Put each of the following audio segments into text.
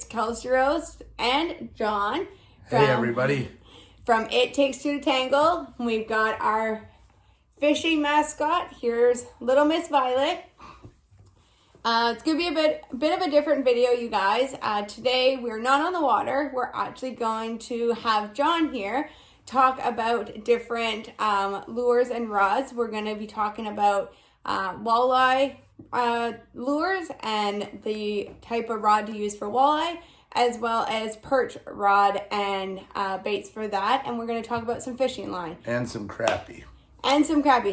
Kelsey Rose and John. Hey, everybody. From It Takes Two to Tangle. We've got our fishing mascot. Here's Little Miss Violet. It's going to be a bit of a different video, you guys. Today, we're not on the water. We're actually going to have John here talk about different lures and rods. We're going to be talking about walleye lures and the type of rod to use for walleye, as well as perch rod and baits for that. And we're going to talk about some fishing line. And some crappie.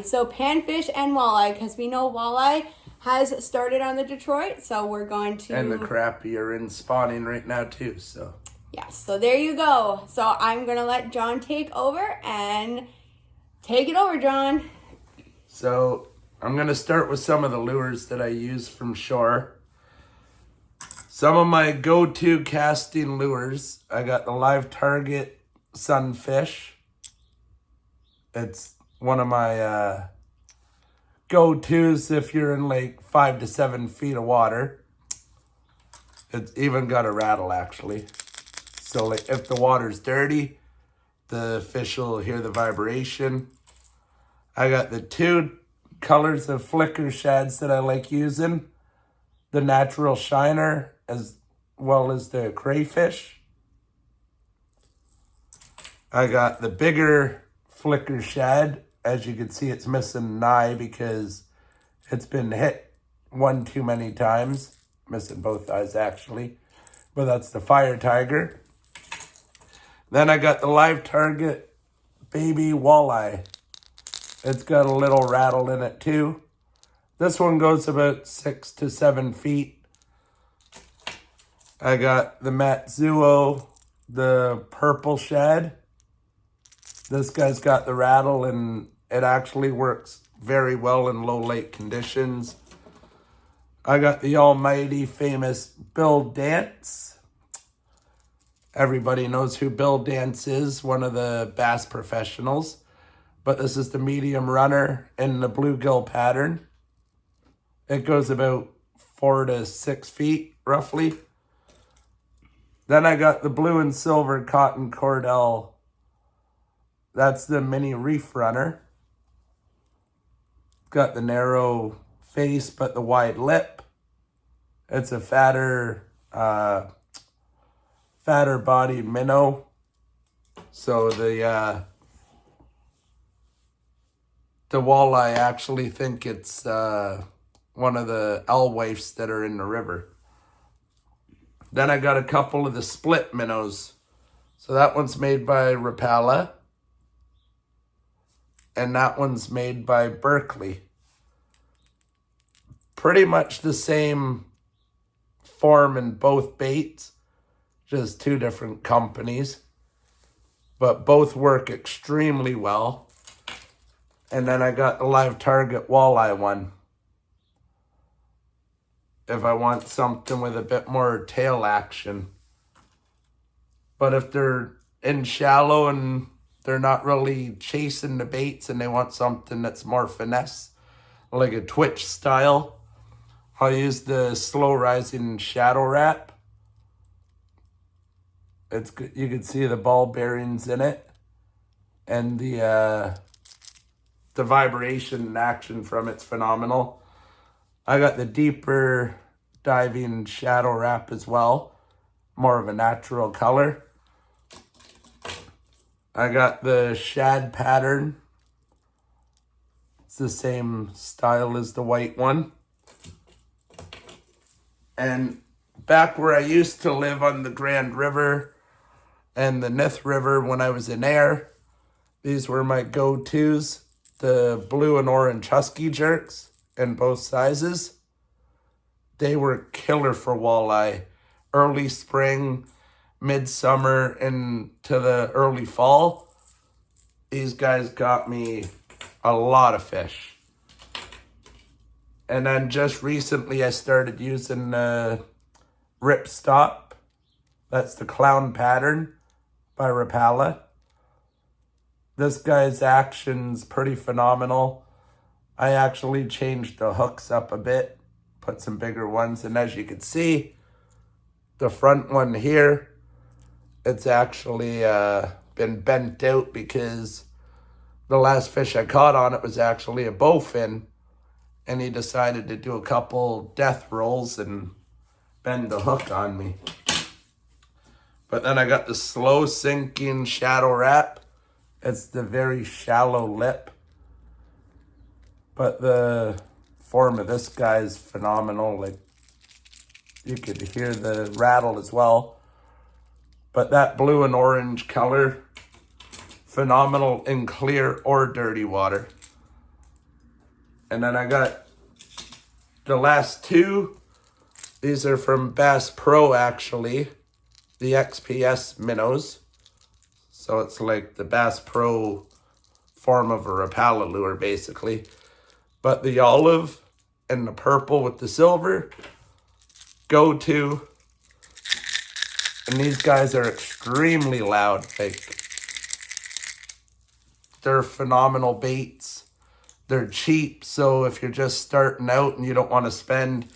So panfish and walleye, because we know walleye has started on the Detroit, so we're going to... And the crappie are in spawning right now too, so... Yes, so there you go. So I'm going to let John take over, and take it over, John. So I'm going to start with some of the lures that I use from shore. Some of my go-to casting lures. I got the Live Target Sunfish. It's one of my go-tos if you're in like 5 to 7 feet of water. It's even got a rattle, actually. So like if the water's dirty, the fish will hear the vibration. I got the two colors of flicker shads that I like using. The natural shiner as well as the crayfish. I got the bigger flicker shad. As you can see, it's missing an eye because it's been hit one too many times. Missing both eyes, actually. But that's the Fire Tiger. Then I got the Live Target Baby Walleye. It's got a little rattle in it too. This one goes about 6 to 7 feet. I got the Matsuo, the purple shad. This guy's got the rattle and it actually works very well in low light conditions. I got the almighty famous Bill Dance. Everybody knows who Bill Dance is, one of the bass professionals. But this is the medium runner in the bluegill pattern. It goes about 4 to 6 feet, roughly. Then I got the blue and silver cotton cordell. That's the mini reef runner. Got the narrow face, but the wide lip. It's a fatter bodied minnow. So the walleye actually think it's one of the alewives that are in the river. Then I got a couple of the split minnows. So that one's made by Rapala. And that one's made by Berkeley. Pretty much the same form in both baits. Just two different companies. But both work extremely well. And then I got the Live Target Walleye one. If I want something with a bit more tail action. But if they're in shallow and they're not really chasing the baits and they want something that's more finesse, like a twitch style, I'll use the slow rising shadow wrap. It's good. You can see the ball bearings in it. And the vibration and action from it's phenomenal. I got the deeper diving shadow wrap as well. More of a natural color. I got the shad pattern. It's the same style as the white one. And back where I used to live on the Grand River and the Nith River when I was in air, these were my go-tos. The blue and orange husky jerks in both sizes. They were killer for walleye. Early spring, midsummer, into the early fall. These guys got me a lot of fish. And then just recently I started using Ripstop. That's the clown pattern by Rapala. This guy's action's pretty phenomenal. I actually changed the hooks up a bit, put some bigger ones, and as you can see, the front one here, it's actually been bent out because the last fish I caught on it was actually a bowfin, and he decided to do a couple death rolls and bend the hook on me. But then I got the slow sinking shadow wrap. It's the very shallow lip. But the form of this guy is phenomenal. Like, you could hear the rattle as well. But that blue and orange color, phenomenal in clear or dirty water. And then I got the last two. These are from Bass Pro, actually. The XPS minnows. So it's like the Bass Pro form of a Rapala lure, basically. But the olive and the purple with the silver, go to. And these guys are extremely loud. Like, they're phenomenal baits. They're cheap, so if you're just starting out and you don't want to spend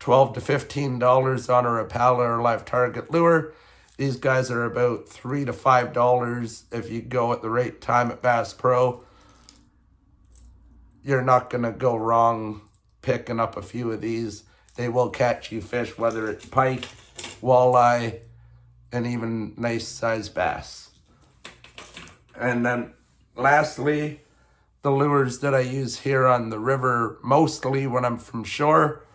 $12 to $15 on a Rapala or live target lure, these guys are about $3 to $5 if you go at the right time at Bass Pro. You're not going to go wrong picking up a few of these. They will catch you fish, whether it's pike, walleye, and even nice sized bass. And then lastly, the lures that I use here on the river, mostly when I'm from shore,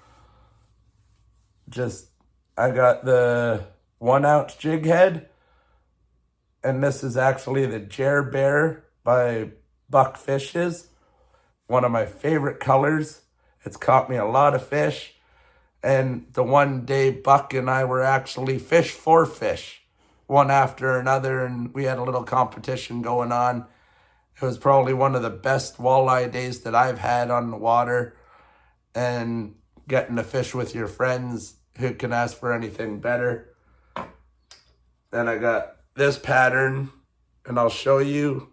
I got the 1 ounce jig head, and this is actually the Jer Bear by Buck Fishes. One of my favorite colors. It's caught me a lot of fish. And the one day Buck and I were actually fish for fish, one after another, and we had a little competition going on. It was probably one of the best walleye days that I've had on the water, and getting to fish with your friends, who can ask for anything better? Then I got this pattern, and I'll show you.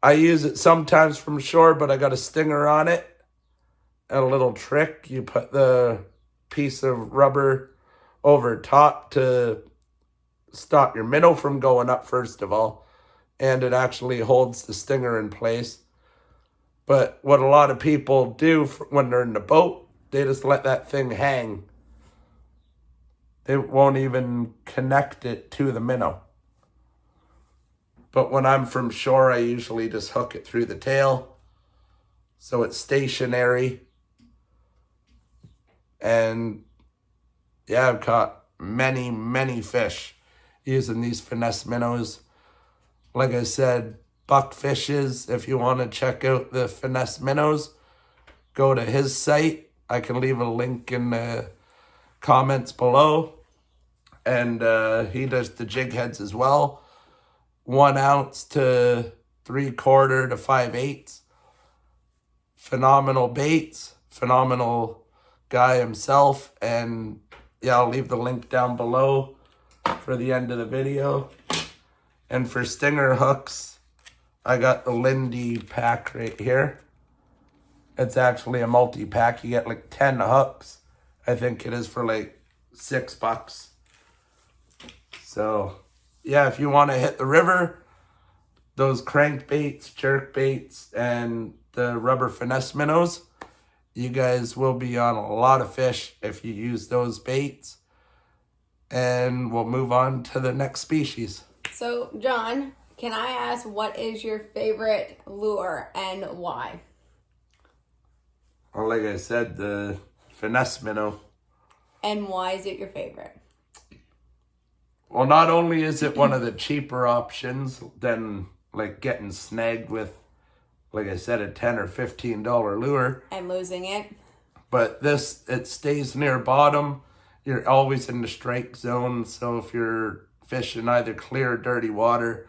I use it sometimes from shore, but I got a stinger on it. And a little trick, you put the piece of rubber over top to stop your minnow from going up, first of all. And it actually holds the stinger in place. But what a lot of people do when they're in the boat, they just let that thing hang. They won't even connect it to the minnow. But when I'm from shore, I usually just hook it through the tail, so it's stationary. And yeah, I've caught many, many fish using these finesse minnows. Like I said, Buck Fishes, if you want to check out the finesse minnows, go to his site. I can leave a link in the comments below. And he does the jig heads as well. 1 ounce to 3/4 to 5/8. Phenomenal baits. Phenomenal guy himself. And yeah, I'll leave the link down below for the end of the video. And for stinger hooks, I got the Lindy pack right here. It's actually a multi-pack. You get like 10 hooks. I think it is for like $6. So yeah, if you want to hit the river, those crankbaits, jerk baits, and the rubber finesse minnows, you guys will be on a lot of fish if you use those baits. And we'll move on to the next species. So, John, can I ask, what is your favorite lure and why? Well, like I said, the finesse minnow. And why is it your favorite? Well, not only is it one of the cheaper options than like getting snagged with, like I said, a $10 or $15 lure. And losing it. But this, it stays near bottom. You're always in the strike zone. So if you're fishing either clear or dirty water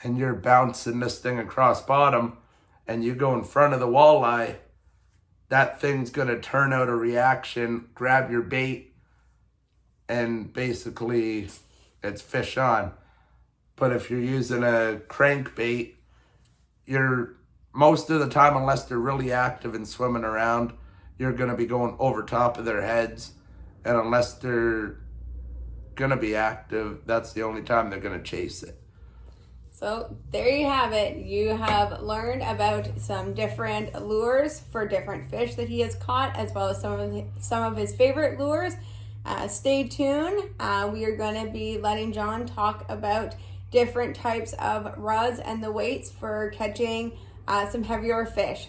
and you're bouncing this thing across bottom and you go in front of the walleye, that thing's going to turn out a reaction, grab your bait, and basically it's fish on. But if you're using a crankbait, you're most of the time, unless they're really active and swimming around, you're going to be going over top of their heads. And unless they're going to be active, that's the only time they're going to chase it. So there you have it. You have learned about some different lures for different fish that he has caught, as well as some of his favorite lures. Stay tuned. We are going to be letting John talk about different types of rods and the weights for catching some heavier fish.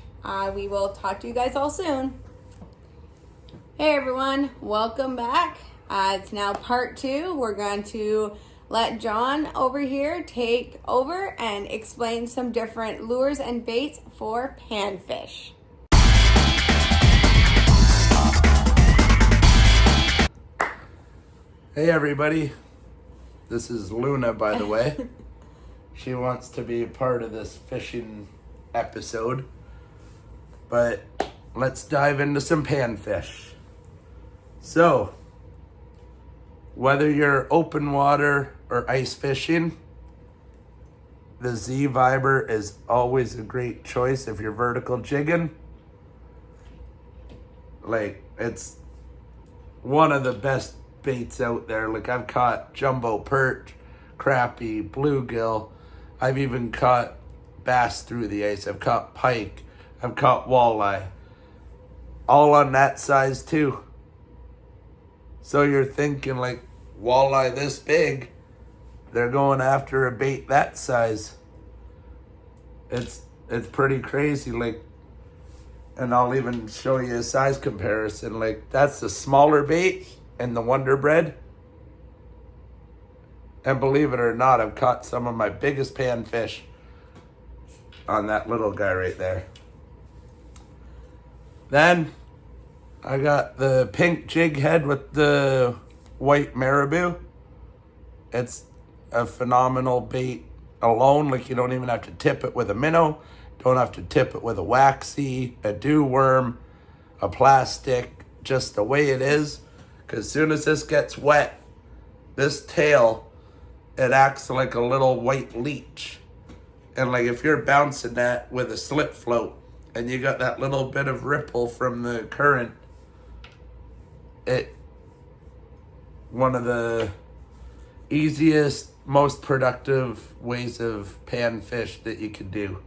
We will talk to you guys all soon. Hey everyone, welcome back. It's now part 2. We're going to let John over here take over and explain some different lures and baits for panfish. Hey everybody, this is Luna, by the way. She wants to be a part of this fishing episode. But let's dive into some panfish. So, whether you're open water or ice fishing, the Z-Viber is always a great choice if you're vertical jigging. Like, it's one of the best baits out there. Like, I've caught jumbo perch, crappie, bluegill. I've even caught bass through the ice. I've caught pike. I've caught walleye. All on that size too. So you're thinking, like, walleye this big, they're going after a bait that size. It's pretty crazy. Like, and I'll even show you a size comparison. Like, that's the smaller bait and the Wonder Bread. And believe it or not, I've caught some of my biggest panfish on that little guy right there. Then I got the pink jig head with the white marabou. It's a phenomenal bait alone. Like, you don't even have to tip it with a minnow. Don't have to tip it with a waxy, a dew worm, a plastic, just the way it is. Because as soon as this gets wet, this tail, it acts like a little white leech. And like, if you're bouncing that with a slip float and you got that little bit of ripple from the current, one of the easiest, most productive ways of panfish that you can do.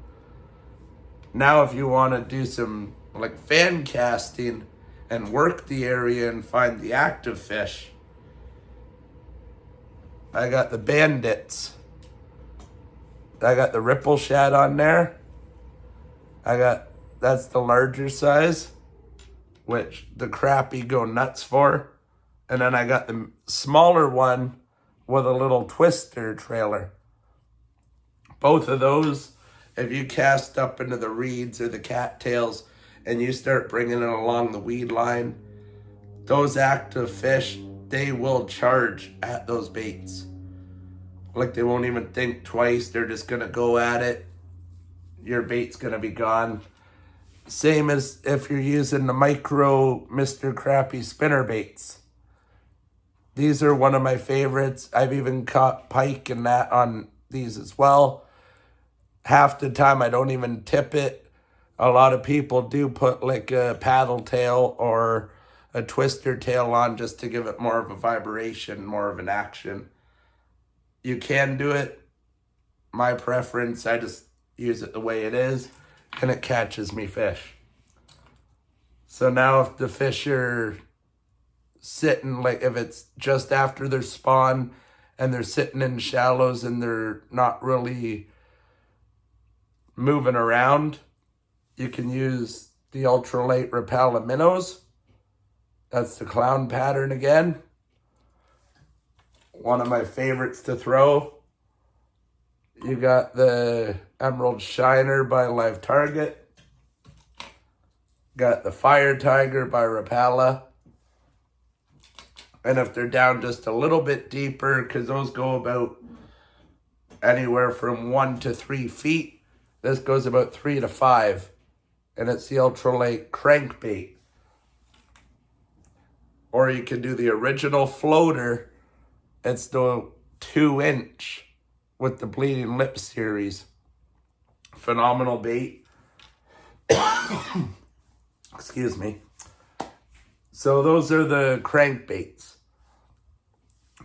Now, if you want to do some like fan casting and work the area and find the active fish, I got the bandits. I got the ripple shad on there. That's the larger size, which the crappie go nuts for. And then I got the smaller one with a little twister trailer. Both of those, if you cast up into the reeds or the cattails and you start bringing it along the weed line, those active fish, they will charge at those baits. Like, they won't even think twice. They're just going to go at it. Your bait's going to be gone. Same as if you're using the micro Mr. Crappie spinner baits. These are one of my favorites. I've even caught pike and that on these as well. Half the time I don't even tip it. A lot of people do put like a paddle tail or a twister tail on just to give it more of a vibration, more of an action. You can do it. My preference, I just use it the way it is, and it catches me fish. So now if the fish are sitting, like if it's just after their spawn and they're sitting in shallows and they're not really moving around, you can use the ultralight Rapala minnows. That's the clown pattern again. One of my favorites to throw. You got the Emerald Shiner by Live Target. Got the Fire Tiger by Rapala. And if they're down just a little bit deeper, because those go about anywhere from 1 to 3 feet, this goes about 3 to 5. And it's the ultralight crankbait. Or you can do the original floater. It's the 2-inch with the Bleeding Lip series. Phenomenal bait. Excuse me. So those are the crankbaits.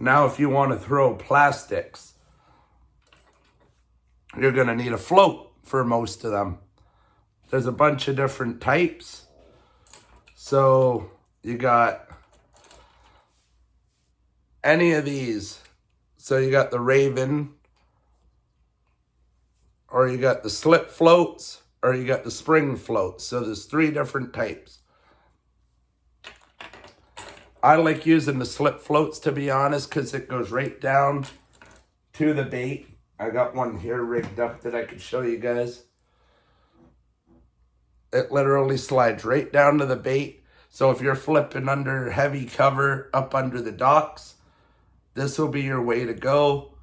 Now, if you want to throw plastics, you're going to need a float for most of them. There's a bunch of different types. So you got any of these. So you got the Raven, or you got the slip floats, or you got the spring floats. So there's 3 different types. I like using the slip floats, to be honest, because it goes right down to the bait. I got one here rigged up that I could show you guys. It literally slides right down to the bait. So if you're flipping under heavy cover up under the docks, this will be your way to go,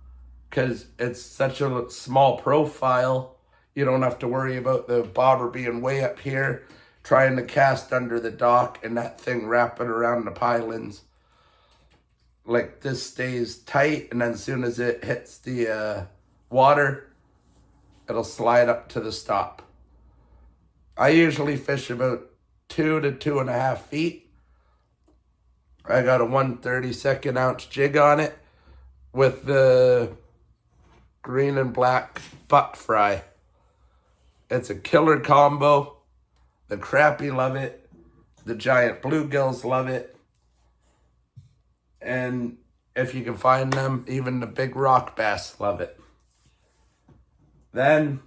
because it's such a small profile. You don't have to worry about the bobber being way up here, trying to cast under the dock and that thing wrapping around the pylons. Like, this stays tight, and then as soon as it hits the water, it'll slide up to the stop. I usually fish about 2 to 2.5 feet. I got a 1/32 ounce jig on it with the green and black buck fry. It's a killer combo. The crappie love it. The giant bluegills love it. And if you can find them, even the big rock bass love it. Then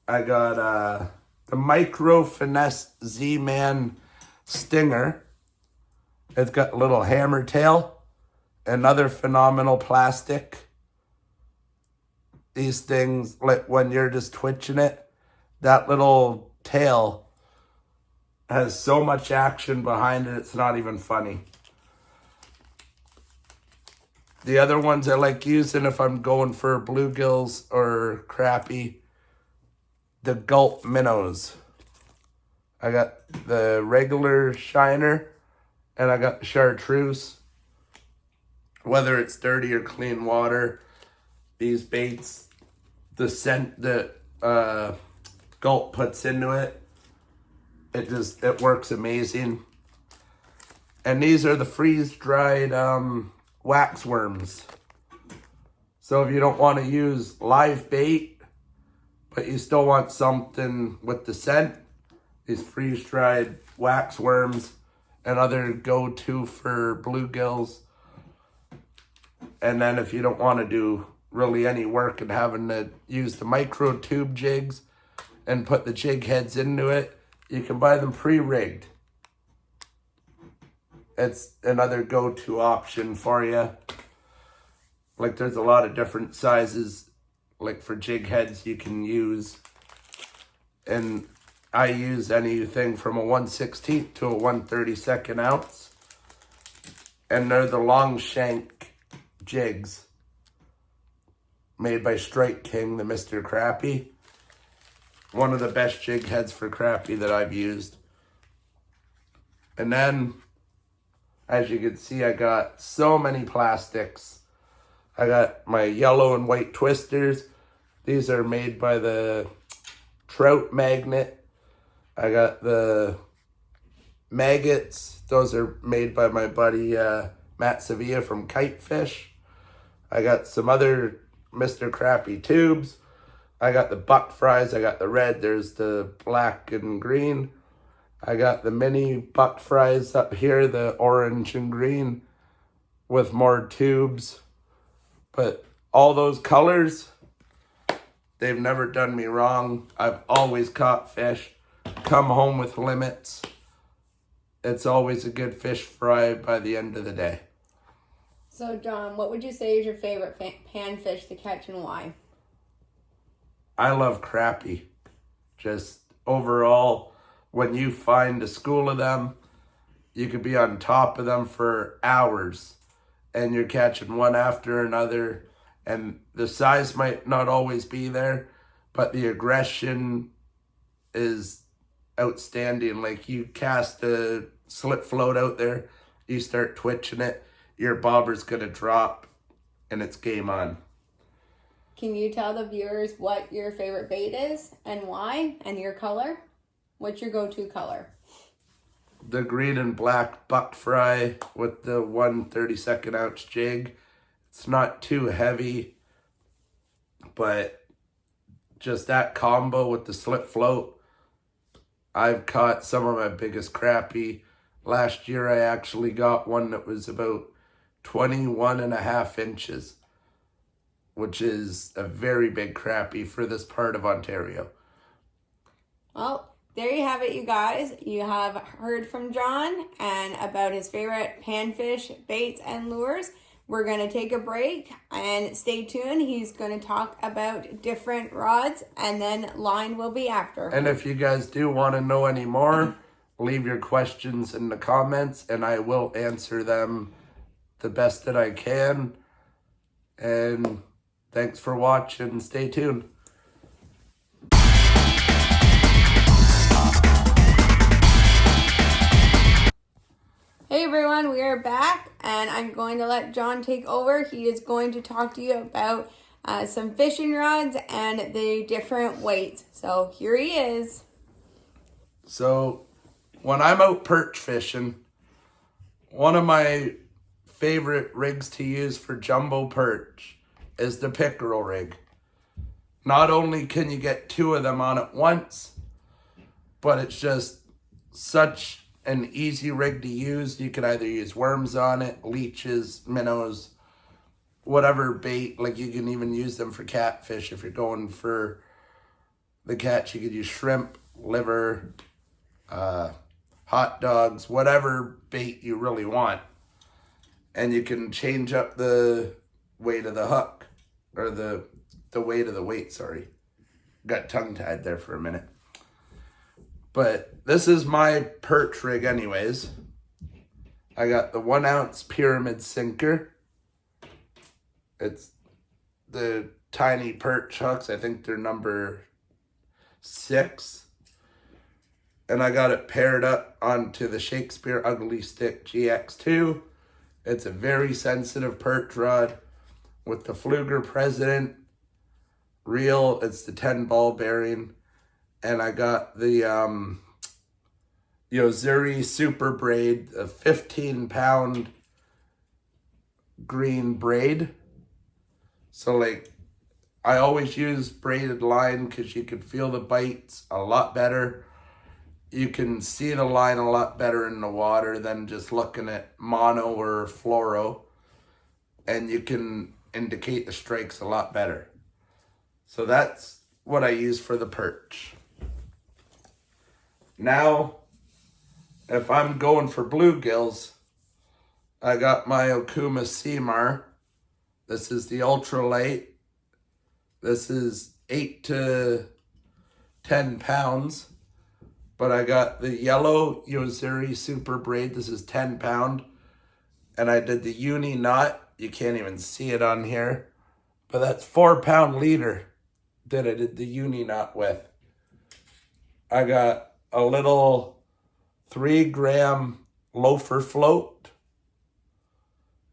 I got the Micro Finesse Z-Man Stinger. It's got a little hammer tail. Another phenomenal plastic. These things, like when you're just twitching it, that little tail has so much action behind it, it's not even funny. The other ones I like using if I'm going for bluegills or crappie, the Gulp minnows. I got the regular shiner and I got the chartreuse. Whether it's dirty or clean water, these baits, the scent that Gulp puts into it, it works amazing. And these are the freeze-dried wax worms. So if you don't want to use live bait, but you still want something with the scent, these freeze-dried wax worms, another go-to for bluegills. And then if you don't want to do really any work and having to use the micro tube jigs and put the jig heads into it, you can buy them pre-rigged. It's another go-to option for you. Like, there's a lot of different sizes, like for jig heads you can use. And I use anything from a 1/16 to a 1/32 ounce. And they're the long shank jigs made by Strike King, the Mr. Crappie. One of the best jig heads for crappie that I've used. And then, as you can see, I got so many plastics. I got my yellow and white twisters. These are made by the Trout Magnet. I got the maggots. Those are made by my buddy Matt Sevilla from Kitefish. I got some other Mr. Crappie tubes. I got the buck fries. I got the red. There's the black and green. I got the mini buck fries up here, the orange and green with more tubes. But all those colors, they've never done me wrong. I've always caught fish, come home with limits. It's always a good fish fry by the end of the day. So, John, what would you say is your favorite panfish to catch and why? I love crappie. Just overall, when you find a school of them, you could be on top of them for hours and you're catching one after another. And the size might not always be there, but the aggression is outstanding. Like, you cast a slip float out there, you start twitching it, your bobber's gonna drop and it's game on. Can you tell the viewers what your favorite bait is and why, and your color? What's your go-to color? the green and black buck fry with the 1/32 ounce jig. It's not too heavy, but just that combo with the slip float, I've caught some of my biggest crappie. Last year I actually got one that was about 21.5 inches, which is a very big crappie for this part of Ontario. Well, there you have it, you guys. You have heard from John and about his favorite panfish baits and lures. We're going to take a break and stay tuned. He's going to talk about different rods, and then line will be after. And if you guys do want to know any more, leave your questions in the comments and I will answer them the best that I can. And thanks for watching. Stay tuned. Hey everyone, we are back and I'm going to let John take over. He is going to talk to you about some fishing rods and the different weights. So here he is. So when I'm out perch fishing, one of my favorite rigs to use for jumbo perch is the pickerel rig. Not only can you get two of them on at once, but it's just such an easy rig to use. You can either use worms on it, leeches, minnows, whatever bait. Like you can even use them for catfish. If you're going for the catch, you could use shrimp, liver, hot dogs, whatever bait you really want. And you can change up the weight of the hook, or the weight of the weight, sorry. Got tongue-tied there for a minute. But this is my perch rig anyways. I got the 1 ounce pyramid sinker. It's the tiny perch hooks. I think they're number 6. And I got it paired up onto the Shakespeare Ugly Stick GX2. It's a very sensitive perch rod with the Fluger President reel. It's the 10 ball bearing. And I got the Yozuri Super Braid, a 15-pound green braid. So like, I always use braided line because you can feel the bites a lot better. You can see the line a lot better in the water than just looking at mono or fluoro. And you can indicate the strikes a lot better. So that's what I use for the perch. Now, if I'm going for bluegills, I got my Okuma Seamar. This is the ultralight. This is 8 to 10 pounds. But I got the yellow Yozuri Super Braid. This is 10 pound. And I did the uni knot. You can't even see it on here. But that's 4 pound leader that I did the uni knot with. I got a little 3 gram loafer float.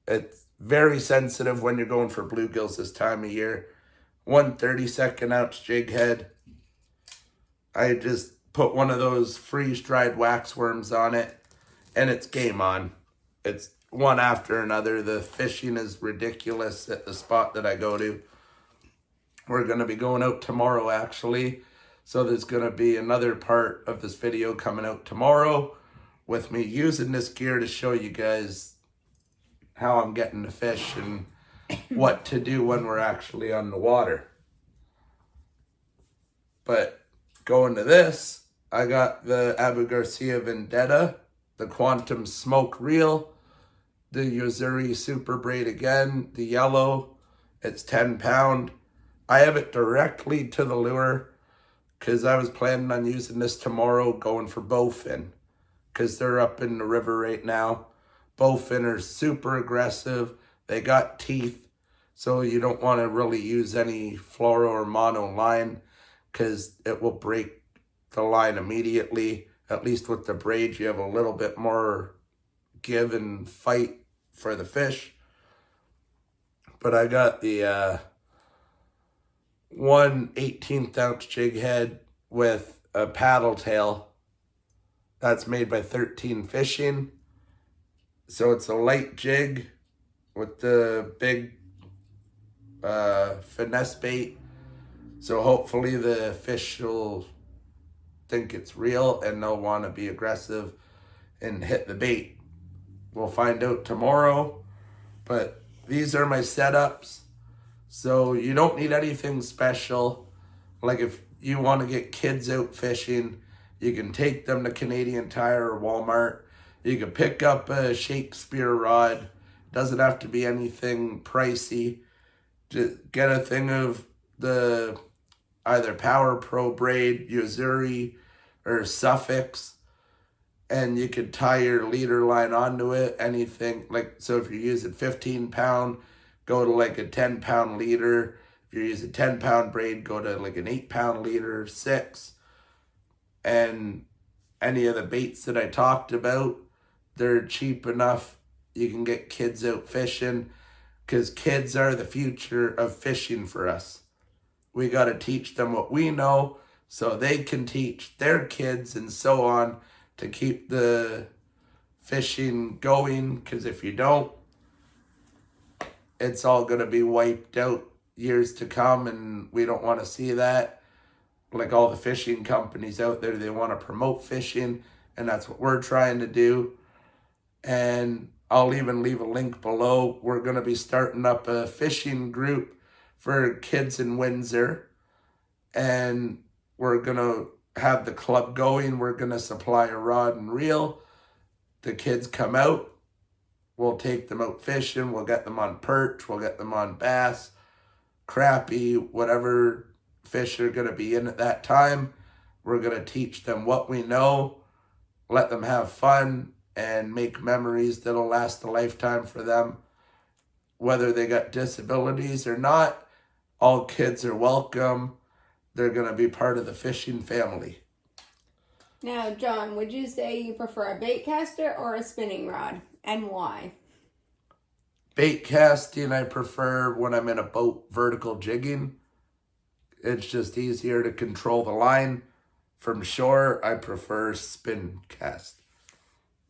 It's very sensitive when you're going for bluegills this time of year. 1/32 ounce jig head. I just put one of those freeze-dried wax worms on it, and it's game on. It's one after another. The fishing is ridiculous at the spot that I go to. We're going to be going out tomorrow, actually. So there's going to be another part of this video coming out tomorrow with me using this gear to show you guys how I'm getting to fish and what to do when we're actually on the water. But going to this, I got the Abu Garcia Vendetta, the Quantum Smoke Reel, the Yozuri Super Braid again, the yellow, it's 10 pound. I have it directly to the lure because I was planning on using this tomorrow going for bowfin because they're up in the river right now. Bowfin are super aggressive. They got teeth, so you don't want to really use any fluoro or mono line because it will break the line immediately. At least with the braid, you have a little bit more give and fight for the fish. But I got the 1/18 ounce jig head with a paddle tail. That's made by 13 Fishing. So it's a light jig with the big finesse bait. So hopefully the fish will think it's real and they'll want to be aggressive and hit the bait. We'll find out tomorrow. But these are my setups. So you don't need anything special. Like if you want to get kids out fishing, you can take them to Canadian Tire or Walmart. You can pick up a Shakespeare rod. Doesn't have to be anything pricey. Just get a thing of the either Power Pro braid, Uzuri, or Suffix, and you could tie your leader line onto it. Anything like, so if you're using 15-pound, go to like a 10-pound leader. If you're using 10-pound braid, go to like an 8-pound leader, 6. And any of the baits that I talked about, they're cheap enough. You can get kids out fishing, because kids are the future of fishing for us. We got to teach them what we know so they can teach their kids and so on to keep the fishing going, because if you don't, it's all going to be wiped out years to come, and we don't want to see that. Like all the fishing companies out there, they want to promote fishing, and that's what we're trying to do. And I'll even leave a link below. We're going to be starting up a fishing group for kids in Windsor, and we're going to have the club going. We're going to supply a rod and reel. The kids come out. We'll take them out fishing. We'll get them on perch. We'll get them on bass, crappie, whatever fish are going to be in at that time. We're going to teach them what we know, let them have fun, and make memories that'll last a lifetime for them. Whether they got disabilities or not, all kids are welcome. They're going to be part of the fishing family. Now, John, would you say you prefer a bait caster or a spinning rod, and why? Bait casting I prefer when I'm in a boat vertical jigging. It's just easier to control the line. From shore, I prefer spin cast.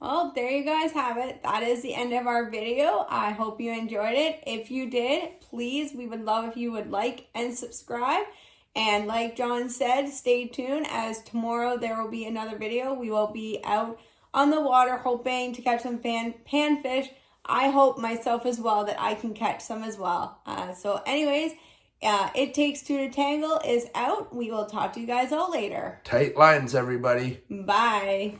Well, there you guys have it. That is the end of our video. I hope you enjoyed it. If you did, please, we would love if you would like and subscribe. And like John said, stay tuned, as tomorrow there will be another video. We will be out on the water hoping to catch some panfish. I hope myself as well that I can catch some as well. So anyways, It Takes Two to Tangle is out. We will talk to you guys all later. Tight lines, everybody. Bye.